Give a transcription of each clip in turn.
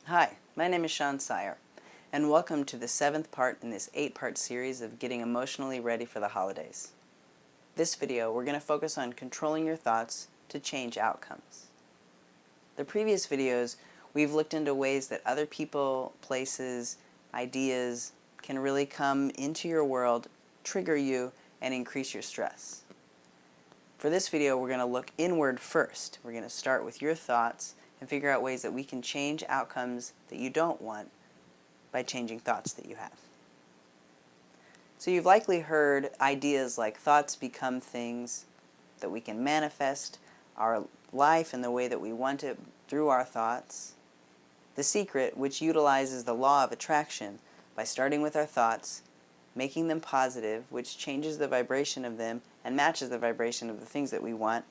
Hi, my name is Sean Sire, and welcome to the 7th part in this 8-part series of getting emotionally ready for the holidays. This video, we're going to focus on controlling your thoughts to change outcomes. The previous videos, we've looked into ways that other people, places, ideas can really come into your world, trigger you, and increase your stress. For this video, we're going to look inward first. We're going to start with your thoughts and figure out ways that we can change outcomes that you don't want by changing thoughts that you have. So you've likely heard ideas like thoughts become things, that we can manifest our life in the way that we want it through our thoughts. The Secret, which utilizes the law of attraction by starting with our thoughts, making them positive, which changes the vibration of them and matches the vibration of the things that we want,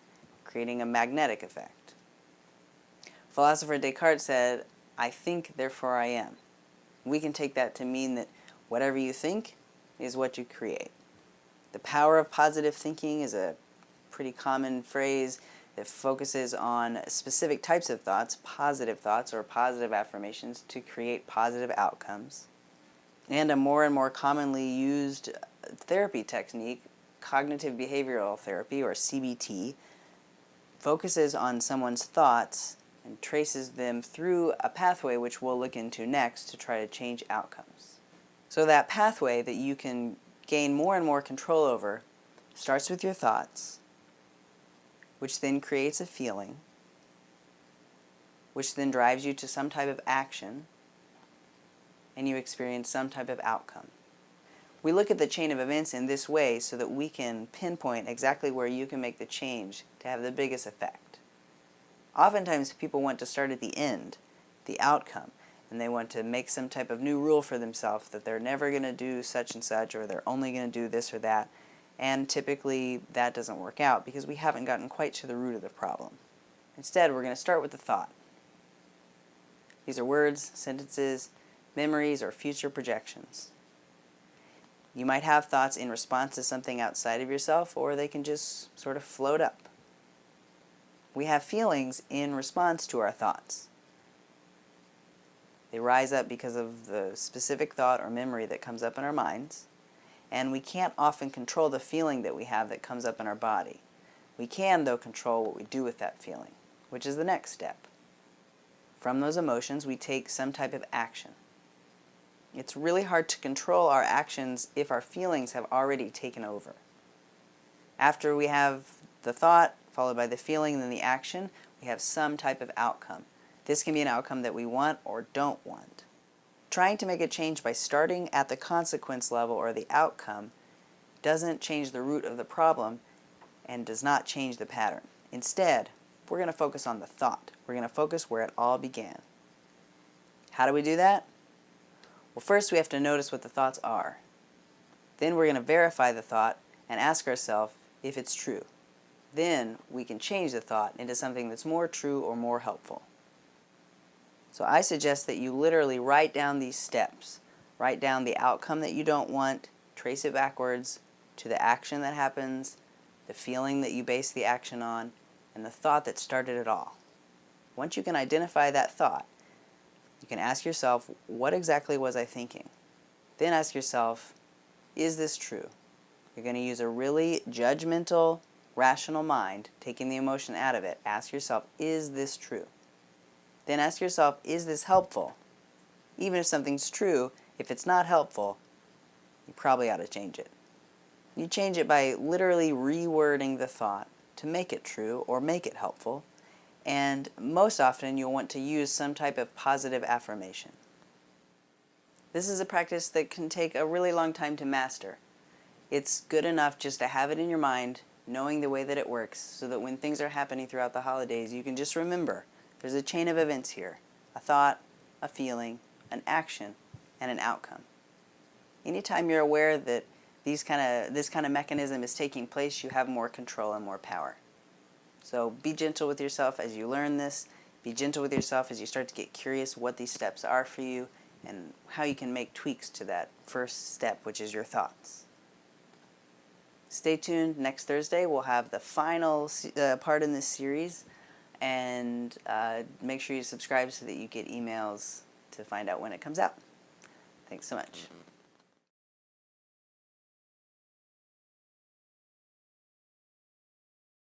creating a magnetic effect. Philosopher Descartes said, "I think, therefore I am." We can take that to mean that whatever you think is what you create. The power of positive thinking is a pretty common phrase that focuses on specific types of thoughts or positive affirmations to create positive outcomes. And a more and more commonly used therapy technique, cognitive behavioral therapy, or CBT, focuses on someone's thoughts and traces them through a pathway which we'll look into next to try to change outcomes. So that pathway that you can gain more and more control over starts with your thoughts, which then creates a feeling, which then drives you to some type of action, and you experience some type of outcome. We look at the chain of events in this way so that we can pinpoint exactly where you can make the change to have the biggest effect. Oftentimes people want to start at the end, the outcome, and they want to make some type of new rule for themselves that they're never going to do such and such, or they're only going to do this or that, and typically that doesn't work out because we haven't gotten quite to the root of the problem. Instead, we're going to start with the thought. These are words, sentences, memories, or future projections. You might have thoughts in response to something outside of yourself, or they can just sort of float up. We have feelings in response to our thoughts. They rise up because of the specific thought or memory that comes up in our minds, and we can't often control the feeling that we have that comes up in our body. We can, though, control what we do with that feeling, which is the next step. From those emotions, we take some type of action. It's really hard to control our actions if our feelings have already taken over. After we have the thought, followed by the feeling and then the action, we have some type of outcome. This can be an outcome that we want or don't want. Trying to make a change by starting at the consequence level or the outcome doesn't change the root of the problem and does not change the pattern. Instead, we're going to focus on the thought. We're going to focus where it all began. How do we do that? Well, first we have to notice what the thoughts are. Then we're going to verify the thought and ask ourselves if it's true. Then we can change the thought into something that's more true or more helpful. So I suggest that you literally write down these steps. Write down the outcome that you don't want, trace it backwards to the action that happens, the feeling that you base the action on, and the thought that started it all. Once you can identify that thought, you can ask yourself, what exactly was I thinking? Then ask yourself, is this true? You're going to use a really judgmental, rational mind, taking the emotion out of it. Ask yourself, is this true? Then ask yourself, is this helpful? Even if something's true, if it's not helpful, you probably ought to change it. You change it by literally rewording the thought to make it true or make it helpful, and most often you'll want to use some type of positive affirmation. This is a practice that can take a really long time to master. It's good enough just to have it in your mind, knowing the way that it works, so that when things are happening throughout the holidays, you can just remember there's a chain of events here: a thought, a feeling, an action, and an outcome. Anytime you're aware that this kind of mechanism is taking place, you have more control and more power. So be gentle with yourself as you learn this. Be gentle with yourself as you start to get curious what these steps are for you and how you can make tweaks to that first step, which is your thoughts. Stay tuned. Next Thursday we'll have the final part in this series, and make sure you subscribe so that you get emails to find out when it comes out. Thanks so much.